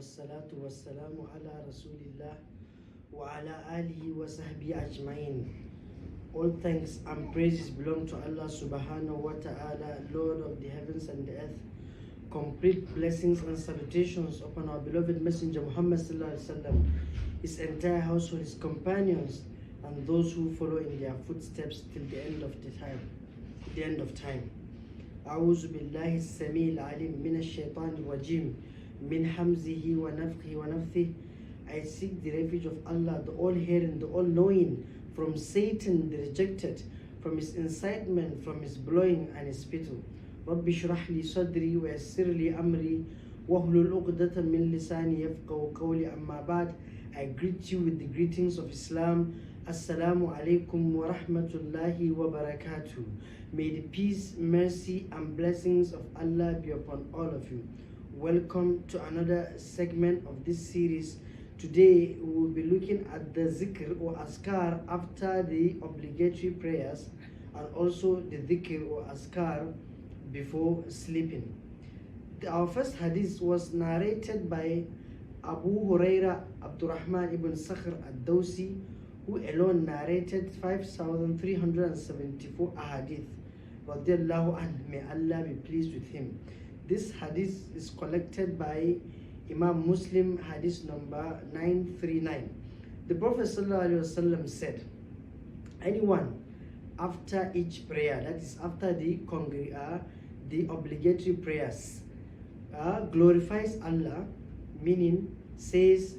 والصلاة والسلام على رسول الله وعلى آله وصحبه أجمعين. All thanks and praises belong to Allah subhanahu wa ta'ala, Lord of the heavens and the earth. Complete blessings and salutations upon our beloved Messenger Muhammad sallallahu alaihi wasallam, his entire household, his companions, and those who follow in their footsteps till the end of time. أعوذ بالله السميع العليم من الشيطان الرجيم من حمزه ونفخه ونفثه. I seek the refuge of Allah, the all-hearing, the all-knowing, from Satan the rejected, from his incitement, from his blowing and his spittle. رب اشرح لي صدري ويسر لي أمري واحلل عقدة من لساني يفقهوا قولي. أما بعد, I greet you with the greetings of Islam. Assalamu alaikum wa rahmatullahi wa barakatuh. May the peace, mercy and blessings of Allah be upon all of you. Welcome to another segment of this series. Today we will be looking at the zikr or askar after the obligatory prayers, and also the dhikr or askar before sleeping. Our first hadith was narrated by Abu Huraira Abdurrahman ibn Sakhr ad-Dawsi, who alone narrated 5,374 ahadith. Radiallahu anhu, may Allah be pleased with him. This hadith is collected by Imam Muslim, hadith number 939. The Prophet ﷺ said, anyone after each prayer, that is after the obligatory prayers, glorifies Allah, meaning says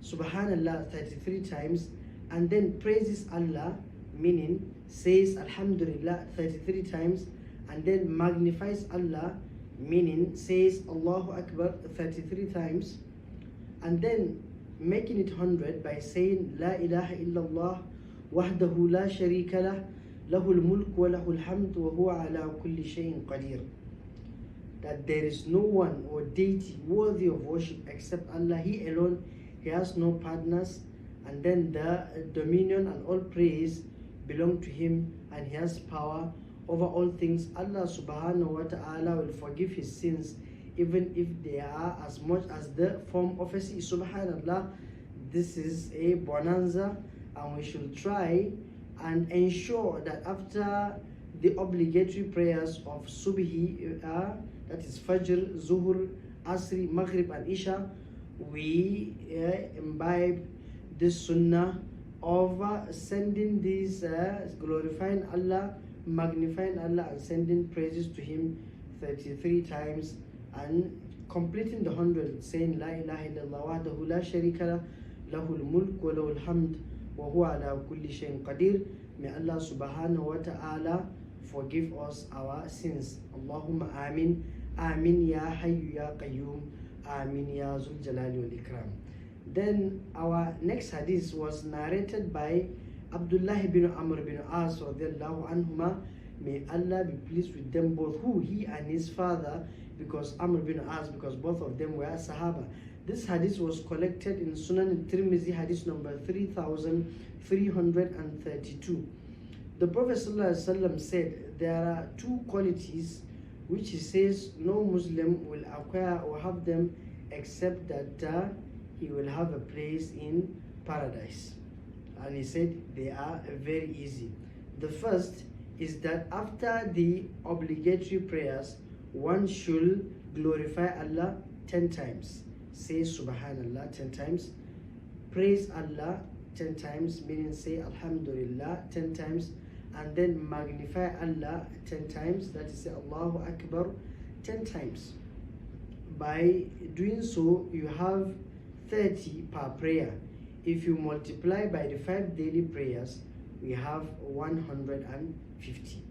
Subhanallah 33 times, and then praises Allah, meaning says Alhamdulillah 33 times, and then magnifies Allah, meaning says Allahu Akbar 33 times, and then making it 100 by saying La ilaha illallah wahdahu la sharika lah lahul mulk wa lahul hamd wa huwa ala kulli shayin qadir. That there is no one or deity worthy of worship except Allah. He alone, He has no partners, and then the dominion and all praise belong to Him, and He has power over all things. Allah subhanahu wa ta'ala will forgive his sins even if they are as much as the form of a sea. Subhanallah, this is a bonanza, and we should try and ensure that after the obligatory prayers of Subhi, that is Fajr, Zuhur, Asri, Maghrib and Isha, we imbibe this sunnah of sending these, glorifying Allah, magnifying Allah and sending praises to Him 33 times, and completing the 100 saying La ilaha illallah wahdahu la sharika lah lahul mulk wa lahul hamd wa huwa ala kulli shayin qadir. May Allah subhanahu wa ta'ala forgive us our sins. Allahumma amin. Amin ya hayyu ya qayyum. Amin ya zul jalali wal ikram. Then our next hadith was narrated by Abdullah bin Amr bin As radiallahu anhuma. May Allah be pleased with them both, who he and his father, because Amr bin As, because both of them were Sahaba. This hadith was collected in Sunan al-Tirmidhi, hadith number 3,332. The Prophet ﷺ said there are two qualities which he says no Muslim will acquire or have them except that he will have a place in paradise. And he said they are very easy. The first is that after the obligatory prayers, one should glorify Allah 10 times. Say Subhanallah 10 times. Praise Allah 10 times, meaning say Alhamdulillah 10 times. And then magnify Allah 10 times, that is say Allahu Akbar 10 times. By doing so, you have 30 per prayer. If you multiply by the 5 daily prayers, we have 150.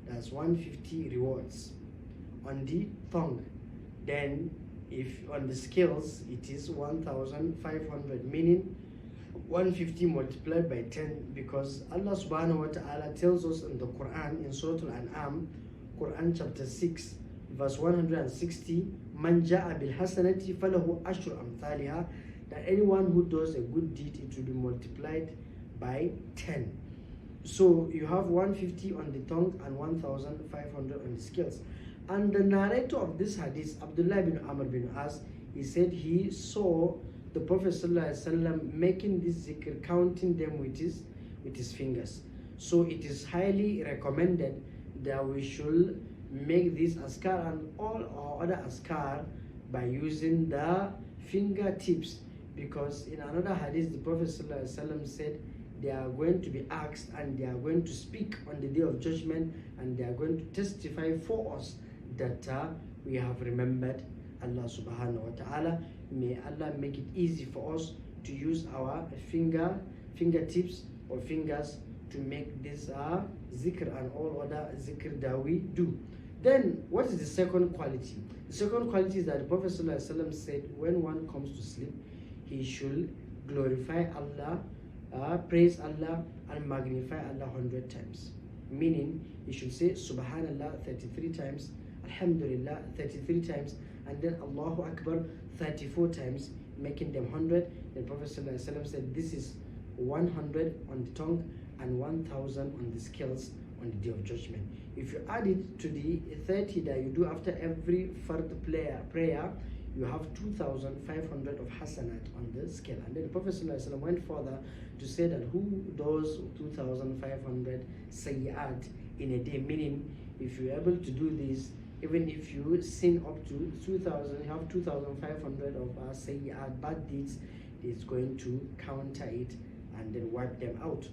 That's 150 rewards on the tongue. Then if on the scales it is 1,500, meaning 150 multiplied by 10, because Allah subhanahu wa ta'ala tells us in the Quran, in Surah Al-An'am, Quran chapter 6 verse 160, Man ja'a bil hasanati falahu ashru amthaliha, that anyone who does a good deed, it will be multiplied by 10. So you have 150 on the tongue and 1,500 on the scales. And the narrator of this hadith, Abdullah bin Amr bin As, he said he saw the Prophet ﷺ making this zikr, counting them with his fingers. So it is highly recommended that we should make this askar and all our other askar by using the fingertips, because in another hadith the Prophet ﷺ said they are going to be asked and they are going to speak on the day of judgment, and they are going to testify for us that we have remembered Allah subhanahu wa ta'ala. May Allah make it easy for us to use our fingertips or fingers to make this zikr and all other zikr that we do. Then what is the second quality? The second quality is that the Prophet ﷺ said when one comes to sleep, he should glorify Allah, praise Allah, and magnify Allah 100 times. Meaning, he should say Subhanallah 33 times, Alhamdulillah 33 times, and then Allahu Akbar 34 times, making them 100. The Prophet ﷺ said this is 100 on the tongue and 1,000 on the scales on the day of judgment. If you add it to the 30 that you do after every fard prayer, you have 2,500 of hasanat on the scale. And then the Prophet ﷺ went further to say that who does 2,500 sayyat in a day, meaning if you're able to do this, even if you sin up to 2,000, you have 2,500 of sayyat, bad deeds, it's going to counter it and then wipe them out.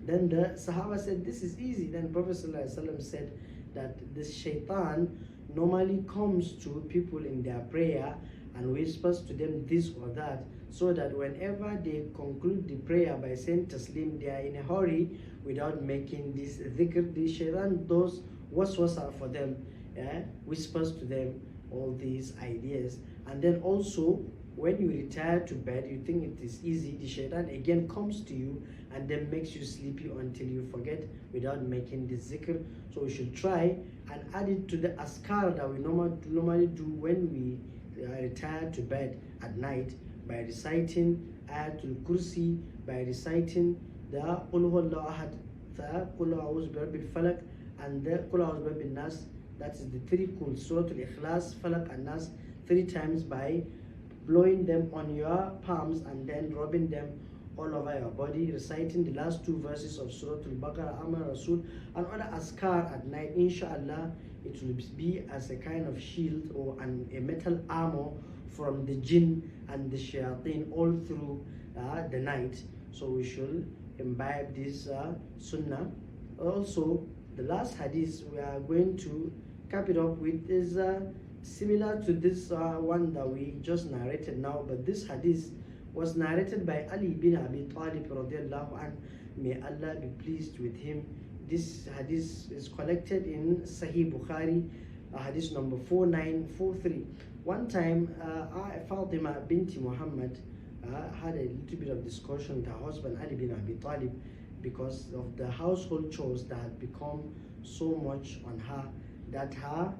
Then the Sahaba said, this is easy. Then Prophet ﷺ said that this shaitan normally comes to people in their prayer and whispers to them this or that, so that whenever they conclude the prayer by saying taslim, they are in a hurry without making this dhikr. The shaitan does waswasa for them, whispers to them all these ideas. And then also, when you retire to bed, you think it is easy, the shaitan again comes to you and then makes you sleepy until you forget without making the zikr. So we should try and add it to the askar that we normally do when we retire to bed at night, by reciting Ayatul Kursi, by reciting the Qul Huwallahu Ahad, the Qul A'udhu Birabbil Falaq, and the Qul A'udhu Birabbin Nas. That is the three Qul, Suratul Ikhlas, Falaq and Nas, 3 times by blowing them on your palms and then rubbing them all over your body, reciting the last 2 verses of Surah Al-Baqarah, Amar Rasul, and other askar at night. Inshallah, it will be as a kind of shield or a metal armor from the jinn and the shayateen all through the night. So we should imbibe this sunnah. Also, the last hadith we are going to cap it up with is similar to this one that we just narrated now, but this hadith was narrated by Ali bin Abi Talib radiallahu anh. May Allah be pleased with him. This hadith is collected in Sahih Bukhari, hadith number 4943. One time, Fatima binti Muhammad had a little bit of discussion with her husband Ali bin Abi Talib because of the household chores that had become so much on her that her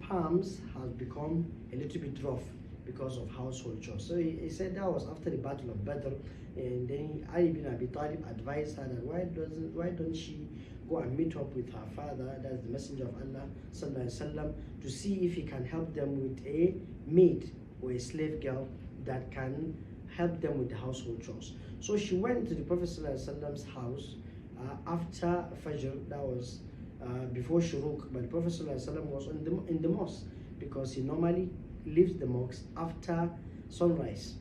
palms has become a little bit rough because of household chores. So he said that was after the Battle of Badr, and then Ali bin Abi Talib advised her that why don't she go and meet up with her father, that's the Messenger of Allah sallallahu alaihi wasallam, to see if he can help them with a maid or a slave girl that can help them with the household chores. So she went to the Prophet sallallahu alaihi wasallam's house after Fajr, that was before Shuruk, but the Prophet ﷺ was in the mosque because he normally leaves the mosque after sunrise.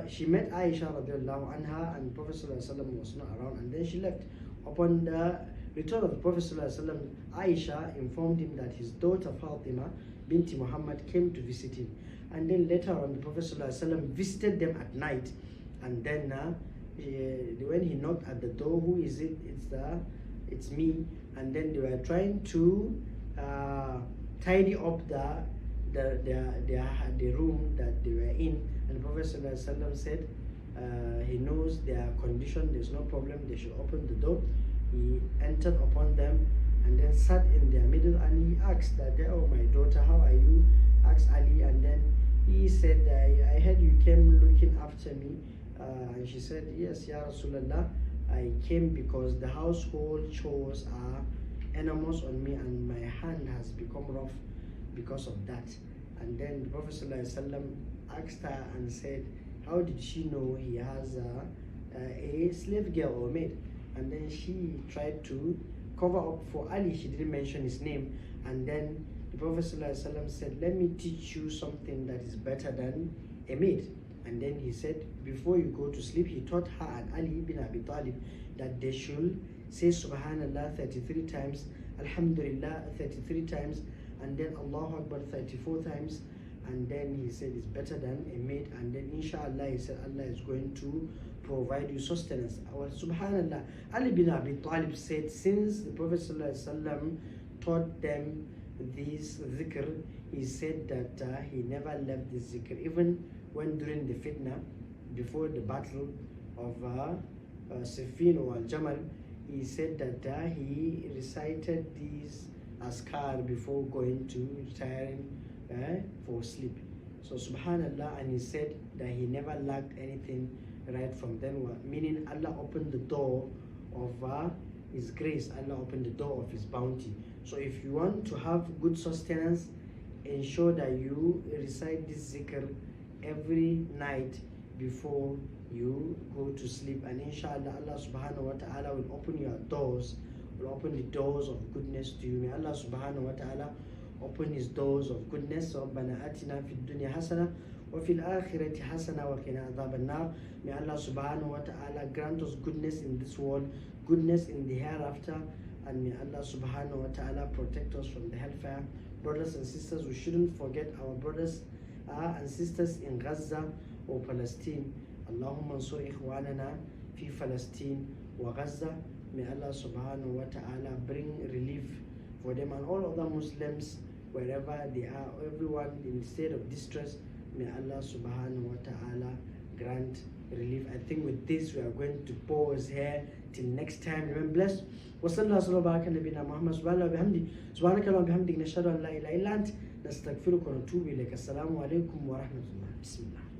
She met Aisha radiallahu anha, and the Prophet ﷺ was not around, and then she left. Upon the return of the Prophet ﷺ, Aisha informed him that his daughter Fatima binti Muhammad came to visit him, and then later on the Prophet ﷺ visited them at night, and then when he knocked at the door, who is it? It's me. And then they were trying to tidy up the room that they were in, and the Prophet ﷺ said he knows their condition, there's no problem, they should open the door. He entered upon them and then sat in their middle, and he asked that, oh my daughter, how are you? Asked Ali, and then he said, I heard you came looking after me, and she said, yes, Ya Rasulallah, I came because the household chores are enormous on me and my hand has become rough because of that. And then the Prophet ﷺ asked her and said, how did she know he has a slave girl or maid? And then she tried to cover up for Ali. She didn't mention his name. And then the Prophet ﷺ said, let me teach you something that is better than a maid. And then he said, before you go to sleep, he taught her and Ali bin Abi Talib that they should say Subhanallah 33 times, Alhamdulillah 33 times, and then Allahu Akbar 34 times. And then he said it's better than a maid. And then inshallah, he said Allah is going to provide you sustenance. Well, Subhanallah, Ali bin Abi Talib said, since the Prophet ﷺ taught them this zikr, he said that he never left this zikr, even when during the fitna, before the battle of Siffin or Al-Jamal, he said that he recited these askar before going to retiring for sleep. So subhanallah, and he said that he never lacked anything right from then, meaning Allah opened the door of his grace, Allah opened the door of his bounty. So if you want to have good sustenance, ensure that you recite this zikr every night before you go to sleep, and inshallah Allah subhanahu wa ta'ala will open your doors, will open the doors of goodness to you. May Allah subhanahu wa ta'ala open his doors of goodness. رَبَّنَا آتِنَا فِي الدُّنْيا حَسَنَةً وَفِي الْآخِرَةِ حَسَنَةً وَقِنَا عَذَابَ النَّارِ. May Allah subhanahu wa ta'ala grant us goodness in this world, goodness in the hereafter, and may Allah subhanahu wa ta'ala protect us from the hellfire. Brothers and sisters, we shouldn't forget our brothers and sisters in Gaza or Palestine. Allahumma ansur ikhwanana fi Palestine wa Gaza. May Allah subhanahu wa ta'ala bring relief for them and all other Muslims wherever they are, everyone in state of distress. May Allah subhanahu wa ta'ala grant relief. I think with this we are going to pause here till next time. Remain blessed. وصلى الله وسلم وبارك على نبينا محمد سبحانه وبحمده سبحانك اللهم وبحمدك نشهد ان لا اله الا انت نستغفرك ونتوب اليك. السلام عليكم ورحمه الله. بسم الله.